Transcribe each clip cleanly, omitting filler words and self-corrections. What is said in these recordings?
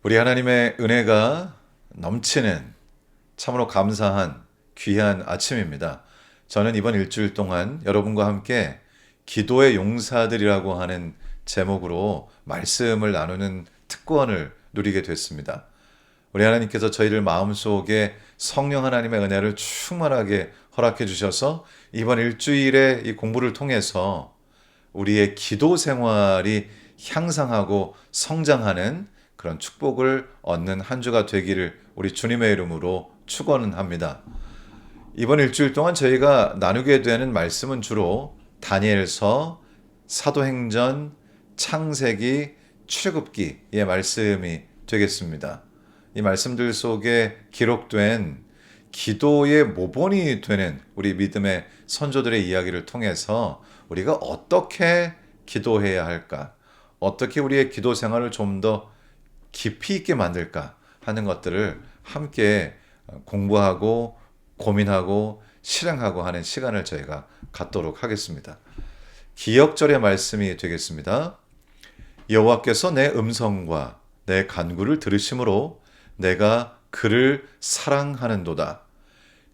우리 하나님의 은혜가 넘치는 참으로 감사한 귀한 아침입니다. 저는 이번 일주일 동안 여러분과 함께 기도의 용사들이라고 하는 제목으로 말씀을 나누는 특권을 누리게 됐습니다. 우리 하나님께서 저희를 마음속에 성령 하나님의 은혜를 충만하게 허락해 주셔서 이번 일주일의 이 공부를 통해서 우리의 기도 생활이 향상하고 성장하는 그런 축복을 얻는 한 주가 되기를 우리 주님의 이름으로 축원합니다. 이번 일주일 동안 저희가 나누게 되는 말씀은 주로 다니엘서, 사도행전, 창세기, 출애굽기의 말씀이 되겠습니다. 이 말씀들 속에 기록된 기도의 모본이 되는 우리 믿음의 선조들의 이야기를 통해서 우리가 어떻게 기도해야 할까? 어떻게 우리의 기도 생활을 좀 더 깊이 있게 만들까 하는 것들을 함께 공부하고 고민하고 실행하고 하는 시간을 저희가 갖도록 하겠습니다. 기역절의 말씀이 되겠습니다. 여호와께서 내 음성과 내 간구를 들으심으로 내가 그를 사랑하는도다.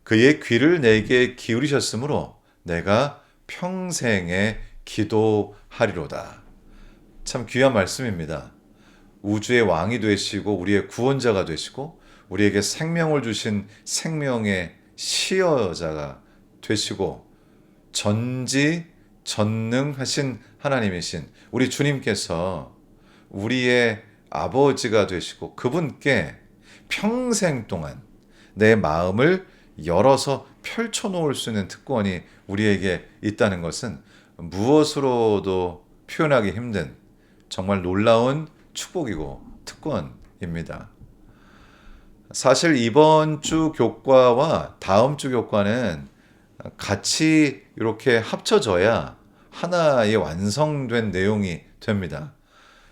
그의 귀를 내게 기울이셨으므로 내가 평생에 기도하리로다. 참 귀한 말씀입니다. 우주의 왕이 되시고 우리의 구원자가 되시고 우리에게 생명을 주신 생명의 시여자가 되시고 전지전능하신 하나님이신 우리 주님께서 우리의 아버지가 되시고 그분께 평생 동안 내 마음을 열어서 펼쳐놓을 수 있는 특권이 우리에게 있다는 것은 무엇으로도 표현하기 힘든 정말 놀라운 축복이고 특권입니다. 사실 이번 주 교과와 다음 주 교과는 같이 이렇게 합쳐져야 하나의 완성된 내용이 됩니다.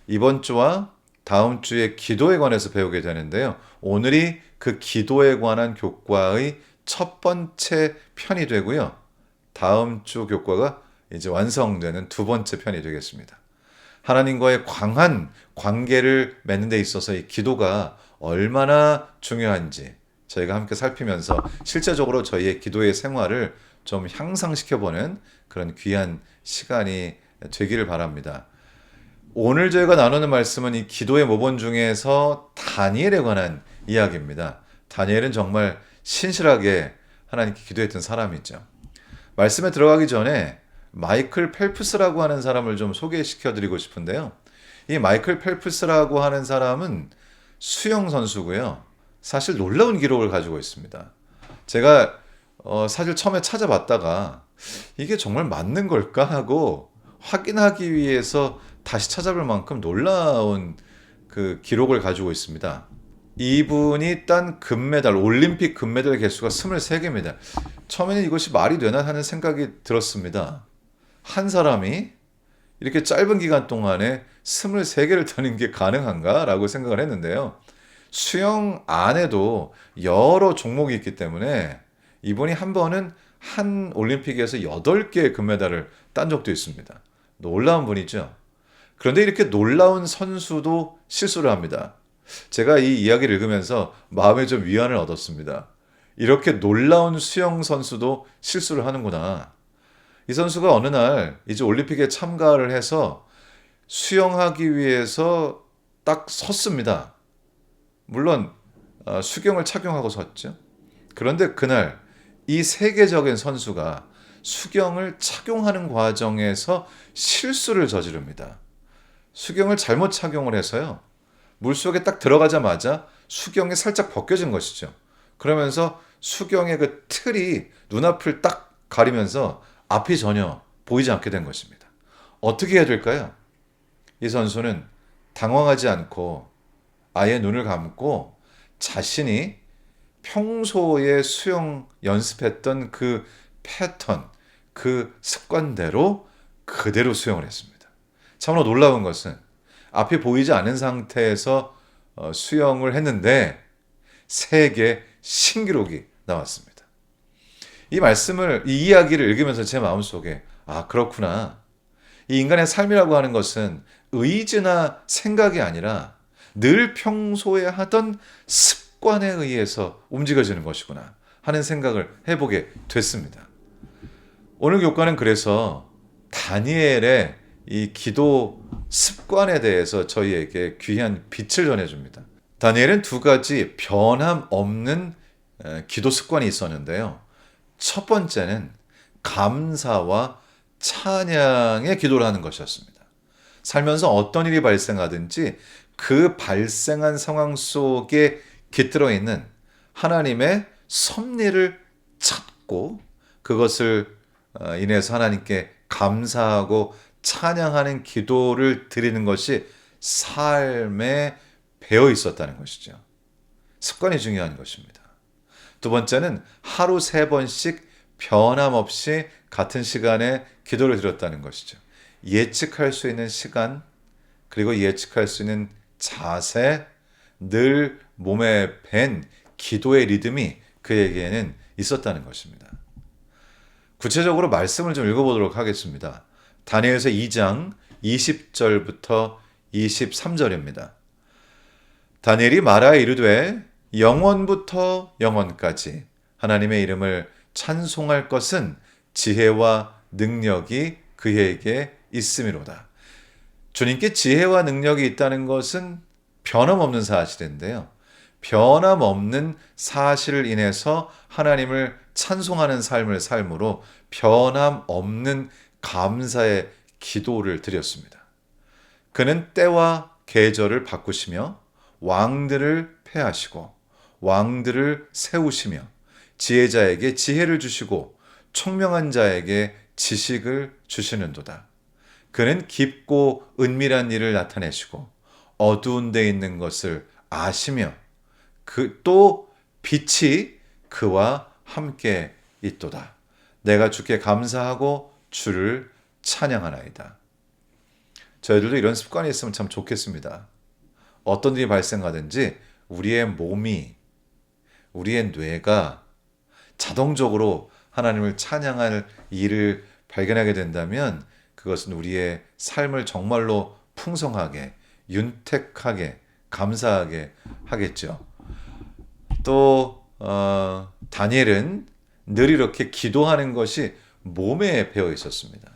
이번 주와 다음 주에 기도에 관해서 배우게 되는데요. 오늘이 그 기도에 관한 교과의 첫 번째 편이 되고요. 다음 주 교과가 이제 완성되는 두 번째 편이 되겠습니다. 하나님과의 강한 관계를 맺는 데 있어서 이 기도가 얼마나 중요한지 저희가 함께 살피면서 실제적으로 저희의 기도의 생활을 좀 향상시켜보는 그런 귀한 시간이 되기를 바랍니다. 오늘 저희가 나누는 말씀은 이 기도의 모본 중에서 다니엘에 관한 이야기입니다. 다니엘은 정말 신실하게 하나님께 기도했던 사람이죠. 말씀에 들어가기 전에 마이클 펠프스라고 하는 사람을 좀 소개시켜 드리고 싶은데요. 이 마이클 펠프스라고 하는 사람은 수영 선수고요. 사실 놀라운 기록을 가지고 있습니다. 제가 사실 처음에 찾아봤다가 이게 정말 맞는 걸까 하고 확인하기 위해서 다시 찾아볼 만큼 놀라운 그 기록을 가지고 있습니다. 이분이 딴 금메달, 올림픽 금메달 개수가 23개입니다. 처음에는 이것이 말이 되나 하는 생각이 들었습니다. 한 사람이 이렇게 짧은 기간 동안에 23개를 타는 게 가능한가? 라고 생각을 했는데요. 수영 안에도 여러 종목이 있기 때문에 이분이 한 번은 한 올림픽에서 8개의 금메달을 딴 적도 있습니다. 놀라운 분이죠. 그런데 이렇게 놀라운 선수도 실수를 합니다. 제가 이 이야기를 읽으면서 마음에 좀 위안을 얻었습니다. 이렇게 놀라운 수영 선수도 실수를 하는구나. 이 선수가 어느 날 이제 올림픽에 참가를 해서 수영하기 위해서 딱 섰습니다. 물론 수경을 착용하고 섰죠. 그런데 그날 이 세계적인 선수가 수경을 착용하는 과정에서 실수를 저지릅니다. 수경을 잘못 착용을 해서요. 물속에 딱 들어가자마자 수경이 살짝 벗겨진 것이죠. 그러면서 수경의 그 틀이 눈앞을 딱 가리면서 앞이 전혀 보이지 않게 된 것입니다. 어떻게 해야 될까요? 이 선수는 당황하지 않고 아예 눈을 감고 자신이 평소에 수영 연습했던 그 패턴, 그 습관대로 그대로 수영을 했습니다. 참으로 놀라운 것은 앞이 보이지 않은 상태에서 수영을 했는데 세계 신기록이 나왔습니다. 이 이야기를 읽으면서 제 마음속에 그렇구나. 이 인간의 삶이라고 하는 것은 의지나 생각이 아니라 늘 평소에 하던 습관에 의해서 움직여지는 것이구나 하는 생각을 해보게 됐습니다. 오늘 교과는 그래서 다니엘의 이 기도 습관에 대해서 저희에게 귀한 빛을 전해줍니다. 다니엘은 두 가지 변함없는 기도 습관이 있었는데요. 첫 번째는 감사와 찬양의 기도를 하는 것이었습니다. 살면서 어떤 일이 발생하든지 그 발생한 상황 속에 깃들어 있는 하나님의 섭리를 찾고 그것을 인해서 하나님께 감사하고 찬양하는 기도를 드리는 것이 삶에 배어 있었다는 것이죠. 습관이 중요한 것입니다. 두 번째는 하루 3번씩 변함없이 같은 시간에 기도를 드렸다는 것이죠. 예측할 수 있는 시간, 그리고 예측할 수 있는 자세, 늘 몸에 밴 기도의 리듬이 그에게는 있었다는 것입니다. 구체적으로 말씀을 좀 읽어보도록 하겠습니다. 다니엘서 2장 20절부터 23절입니다. 다니엘이 말하여 이르되 영원부터 영원까지 하나님의 이름을 찬송할 것은 지혜와 능력이 그에게 있음이로다. 주님께 지혜와 능력이 있다는 것은 변함없는 사실인데요. 변함없는 사실을 인해서 하나님을 찬송하는 삶을 삶으로 변함없는 감사의 기도를 드렸습니다. 그는 때와 계절을 바꾸시며 왕들을 패하시고 왕들을 세우시며 지혜자에게 지혜를 주시고 총명한 자에게 지식을 주시는도다. 그는 깊고 은밀한 일을 나타내시고 어두운 데 있는 것을 아시며 또 빛이 그와 함께 있도다. 내가 주께 감사하고 주를 찬양하나이다. 저희들도 이런 습관이 있으면 참 좋겠습니다. 어떤 일이 발생하든지 우리의 몸이, 우리의 뇌가 자동적으로 하나님을 찬양할 일을 발견하게 된다면 그것은 우리의 삶을 정말로 풍성하게, 윤택하게, 감사하게 하겠죠. 또 다니엘은 늘 이렇게 기도하는 것이 몸에 배어 있었습니다.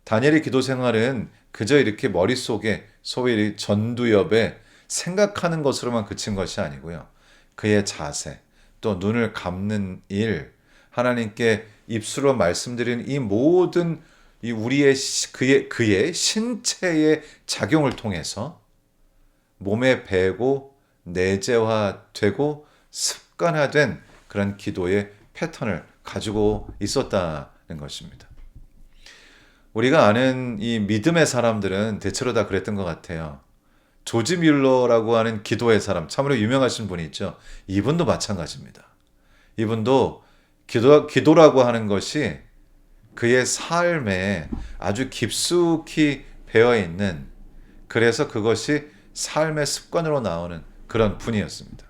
다니엘의 기도 생활은 그저 이렇게 머릿속에 소위 전두엽에 생각하는 것으로만 그친 것이 아니고요. 그의 자세, 또 눈을 감는 일, 하나님께 입술로 말씀드리는 이 모든 우리의 그의 신체의 작용을 통해서 몸에 배고 내재화되고 습관화된 그런 기도의 패턴을 가지고 있었다는 것입니다. 우리가 아는 이 믿음의 사람들은 대체로 다 그랬던 것 같아요. 조지 뮬러라고 하는 기도의 사람, 참으로 유명하신 분이 있죠. 이분도 마찬가지입니다. 이분도 기도라고 하는 것이 그의 삶에 아주 깊숙이 배어있는, 그래서 그것이 삶의 습관으로 나오는 그런 분이었습니다.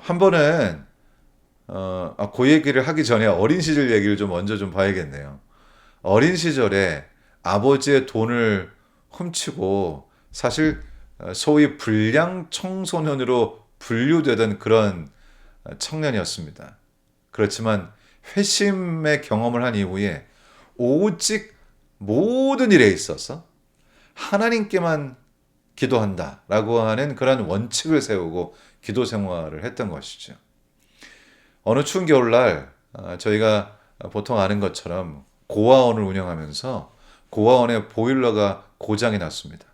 한 번은 그 얘기를 하기 전에 어린 시절 얘기를 좀 먼저 좀 봐야겠네요. 어린 시절에 아버지의 돈을 훔치고 사실 소위 불량 청소년으로 분류되던 그런 청년이었습니다. 그렇지만 회심의 경험을 한 이후에 오직 모든 일에 있어서 하나님께만 기도한다라고 하는 그런 원칙을 세우고 기도 생활을 했던 것이죠. 어느 추운 겨울날 저희가 보통 아는 것처럼 고아원을 운영하면서 고아원의 보일러가 고장이 났습니다.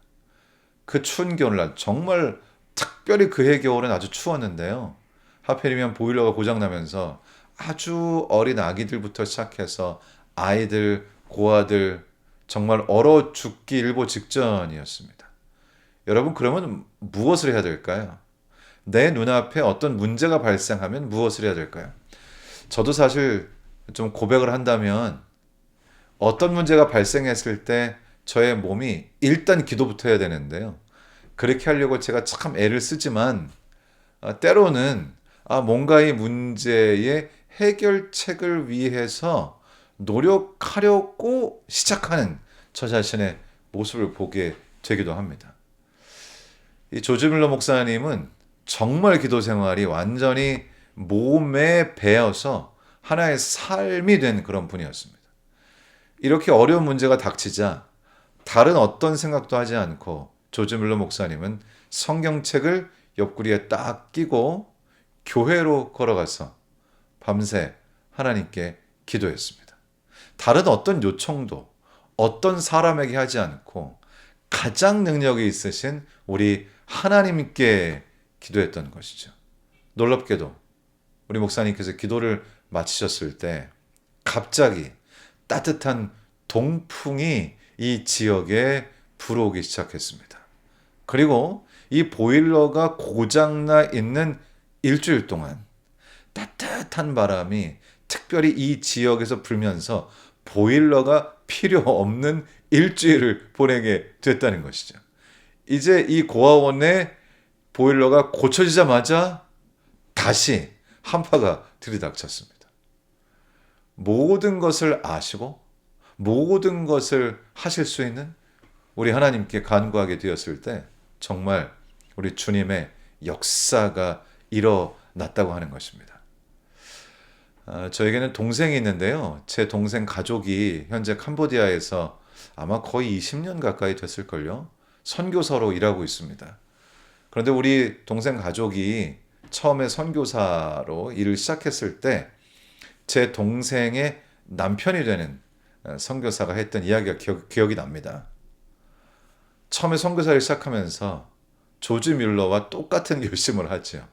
그 추운 겨울날 정말 특별히 그해 겨울은 아주 추웠는데요. 하필이면 보일러가 고장나면서 아주 어린 아기들부터 시작해서 아이들, 고아들 정말 얼어 죽기 일보 직전이었습니다. 여러분, 그러면 무엇을 해야 될까요? 내 눈앞에 어떤 문제가 발생하면 무엇을 해야 될까요? 저도 사실 좀 고백을 한다면 어떤 문제가 발생했을 때 저의 몸이 일단 기도부터 해야 되는데요. 그렇게 하려고 제가 참 애를 쓰지만 때로는 뭔가 이 문제의 해결책을 위해서 노력하려고 시작하는 저 자신의 모습을 보게 되기도 합니다. 이 조지 밀러 목사님은 정말 기도 생활이 완전히 몸에 배어서 하나의 삶이 된 그런 분이었습니다. 이렇게 어려운 문제가 닥치자 다른 어떤 생각도 하지 않고 조지 밀러 목사님은 성경책을 옆구리에 딱 끼고 교회로 걸어가서 밤새 하나님께 기도했습니다. 다른 어떤 요청도 어떤 사람에게 하지 않고 가장 능력이 있으신 우리 하나님께 기도했던 것이죠. 놀랍게도 우리 목사님께서 기도를 마치셨을 때 갑자기 따뜻한 동풍이 이 지역에 불어오기 시작했습니다. 그리고 이 보일러가 고장나 있는 일주일 동안 따뜻한 바람이 특별히 이 지역에서 불면서 보일러가 필요 없는 일주일을 보내게 됐다는 것이죠. 이제 이 고아원의 보일러가 고쳐지자마자 다시 한파가 들이닥쳤습니다. 모든 것을 아시고 모든 것을 하실 수 있는 우리 하나님께 간구하게 되었을 때 정말 우리 주님의 역사가 일어났다고 하는 것입니다. 저에게는 동생이 있는데요. 제 동생 가족이 현재 캄보디아에서 아마 거의 20년 가까이 됐을걸요. 선교사로 일하고 있습니다. 그런데 우리 동생 가족이 처음에 선교사로 일을 시작했을 때 제 동생의 남편이 되는 선교사가 했던 이야기가 기억이 납니다. 처음에 선교사를 시작하면서 조지 밀러와 똑같은 결심을 하죠.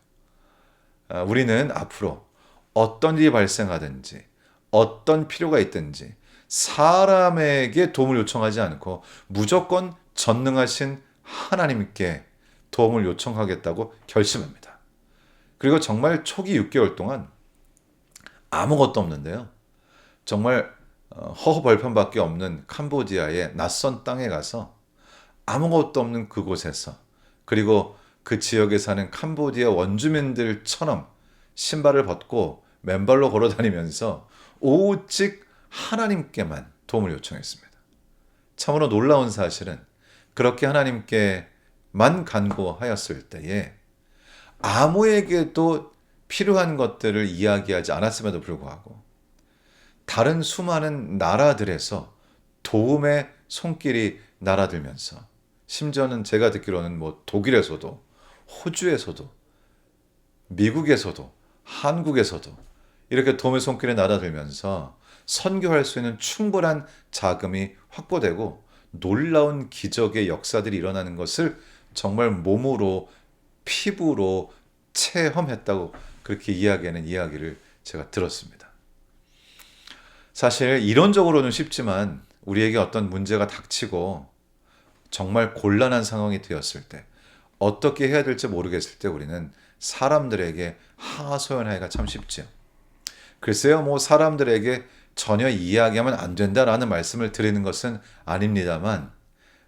우리는 앞으로 어떤 일이 발생하든지 어떤 필요가 있든지 사람에게 도움을 요청하지 않고 무조건 전능하신 하나님께 도움을 요청하겠다고 결심합니다. 그리고 정말 초기 6개월 동안 아무것도 없는데요. 정말 허허벌판밖에 없는 캄보디아의 낯선 땅에 가서 아무것도 없는 그곳에서 그리고 그 지역에 사는 캄보디아 원주민들처럼 신발을 벗고 맨발로 걸어 다니면서 오직 하나님께만 도움을 요청했습니다. 참으로 놀라운 사실은 그렇게 하나님께만 간구하였을 때에 아무에게도 필요한 것들을 이야기하지 않았음에도 불구하고 다른 수많은 나라들에서 도움의 손길이 날아들면서 심지어는 제가 듣기로는 독일에서도 호주에서도 미국에서도 한국에서도 이렇게 도움의 손길이 날아들면서 선교할 수 있는 충분한 자금이 확보되고 놀라운 기적의 역사들이 일어나는 것을 정말 몸으로 피부로 체험했다고 그렇게 이야기하는 이야기를 제가 들었습니다. 사실 이론적으로는 쉽지만 우리에게 어떤 문제가 닥치고 정말 곤란한 상황이 되었을 때 어떻게 해야 될지 모르겠을 때 우리는 사람들에게 하소연하기가 참 쉽지요. 글쎄요, 사람들에게 전혀 이야기하면 안 된다라는 말씀을 드리는 것은 아닙니다만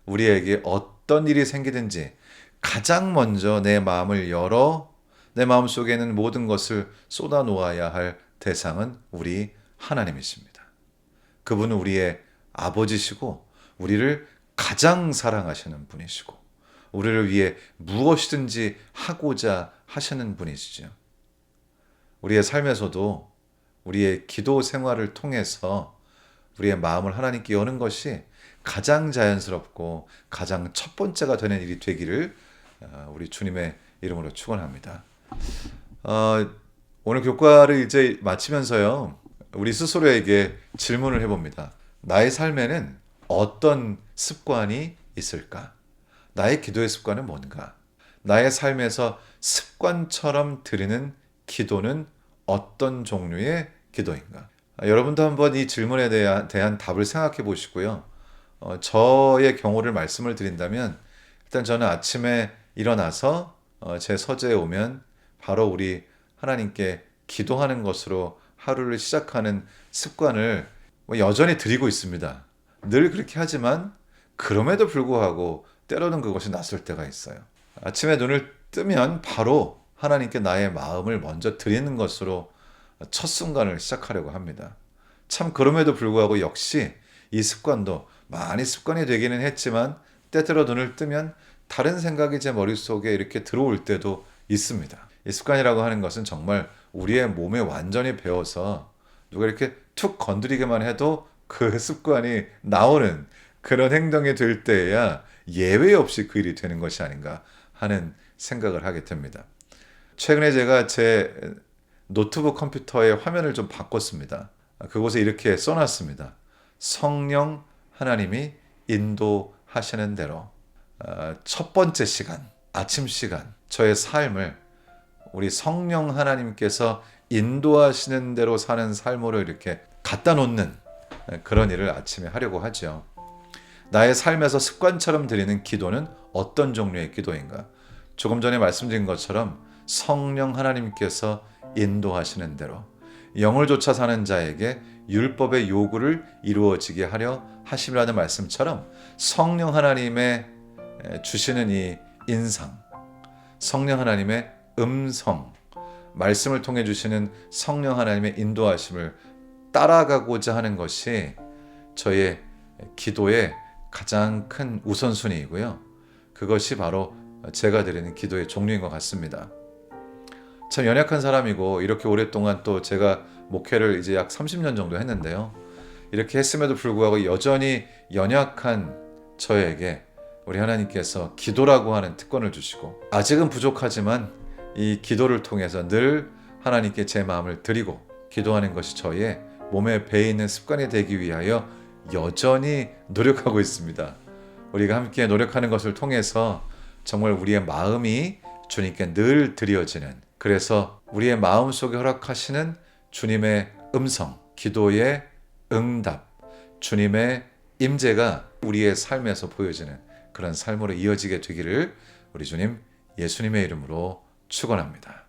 우리에게 어떤 일이 생기든지 가장 먼저 내 마음을 열어 내 마음속에는 모든 것을 쏟아 놓아야 할 대상은 우리 하나님이십니다. 그분은 우리의 아버지시고 우리를 가장 사랑하시는 분이시고 우리를 위해 무엇이든지 하고자 하시는 분이시죠. 우리의 삶에서도 우리의 기도 생활을 통해서 우리의 마음을 하나님께 여는 것이 가장 자연스럽고 가장 첫 번째가 되는 일이 되기를 우리 주님의 이름으로 축원합니다. 오늘 교과를 이제 마치면서요, 우리 스스로에게 질문을 해봅니다. 나의 삶에는 어떤 습관이 있을까? 나의 기도의 습관은 뭔가? 나의 삶에서 습관처럼 드리는 기도는 어떤 종류의 기도인가? 여러분도 한번 이 질문에 대한 답을 생각해 보시고요. 저의 경우를 말씀을 드린다면 일단 저는 아침에 일어나서 제 서재에 오면 바로 우리 하나님께 기도하는 것으로 하루를 시작하는 습관을 여전히 드리고 있습니다. 늘 그렇게 하지만 그럼에도 불구하고 때로는 그것이 낯설 때가 있어요. 아침에 눈을 뜨면 바로 하나님께 나의 마음을 먼저 드리는 것으로 첫 순간을 시작하려고 합니다. 참 그럼에도 불구하고 역시 이 습관도 많이 습관이 되기는 했지만 때때로 눈을 뜨면 다른 생각이 제 머릿속에 이렇게 들어올 때도 있습니다. 이 습관이라고 하는 것은 정말 우리의 몸에 완전히 배어서 누가 이렇게 툭 건드리기만 해도 그 습관이 나오는 그런 행동이 될 때에야 예외 없이 그 일이 되는 것이 아닌가 하는 생각을 하게 됩니다. 최근에 제가 제 노트북 컴퓨터의 화면을 좀 바꿨습니다. 그곳에 이렇게 써놨습니다. 성령 하나님이 인도하시는 대로 첫 번째 시간, 아침 시간, 저의 삶을 우리 성령 하나님께서 인도하시는 대로 사는 삶으로 이렇게 갖다 놓는 그런 일을 아침에 하려고 하죠. 나의 삶에서 습관처럼 드리는 기도는 어떤 종류의 기도인가? 조금 전에 말씀드린 것처럼 성령 하나님께서 인도하시는 대로 영을 좇아 사는 자에게 율법의 요구를 이루어지게 하려 하심이라는 말씀처럼 성령 하나님의 주시는 이 인상, 성령 하나님의 음성, 말씀을 통해 주시는 성령 하나님의 인도하심을 따라가고자 하는 것이 저의 기도의 가장 큰 우선순위이고요. 그것이 바로 제가 드리는 기도의 종류인 것 같습니다. 참 연약한 사람이고 이렇게 오랫동안 또 제가 목회를 이제 약 30년 정도 했는데요. 이렇게 했음에도 불구하고 여전히 연약한 저에게 우리 하나님께서 기도라고 하는 특권을 주시고 아직은 부족하지만 이 기도를 통해서 늘 하나님께 제 마음을 드리고 기도하는 것이 저의 몸에 배에 있는 습관이 되기 위하여 여전히 노력하고 있습니다. 우리가 함께 노력하는 것을 통해서 정말 우리의 마음이 주님께 늘 드려지는, 그래서 우리의 마음속에 허락하시는 주님의 음성, 기도의 응답, 주님의 임재가 우리의 삶에서 보여지는 그런 삶으로 이어지게 되기를 우리 주님 예수님의 이름으로 축원합니다.